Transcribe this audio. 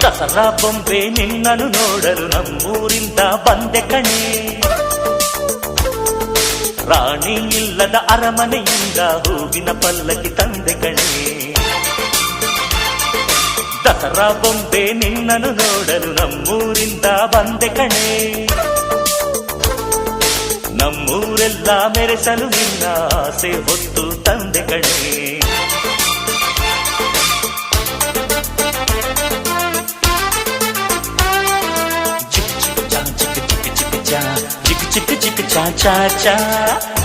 ದಸರಾ ಬೊಂಬೆ ನಿನ್ನನ್ನು ನೋಡಲು ನಮ್ಮೂರಿಂದ ಬಂದೆ ಕಣೆ. ರಾಣಿ ಇಲ್ಲದ ಅರಮನೆಯಿಂದ ಹೂವಿನ ಪಲ್ಲಕ್ಕಿ ತಂದೆ ಕಣೆ. ದಸರಾ ಬೊಂಬೆ ನಿನ್ನನ್ನು ನೋಡಲು ನಮ್ಮೂರಿಂದ ಬಂದೆ ಕಣೆ. ನಮ್ಮೂರೆಲ್ಲ ಮೆರೆಸಲು ನಿನ್ನ ಆಸೆ ಹೊತ್ತು ತಂದೆ ಕಣೆ. ಚಿಕ್ ಚಿಕ್ ಚಾ ಚಾ ಚಾ ಚಾ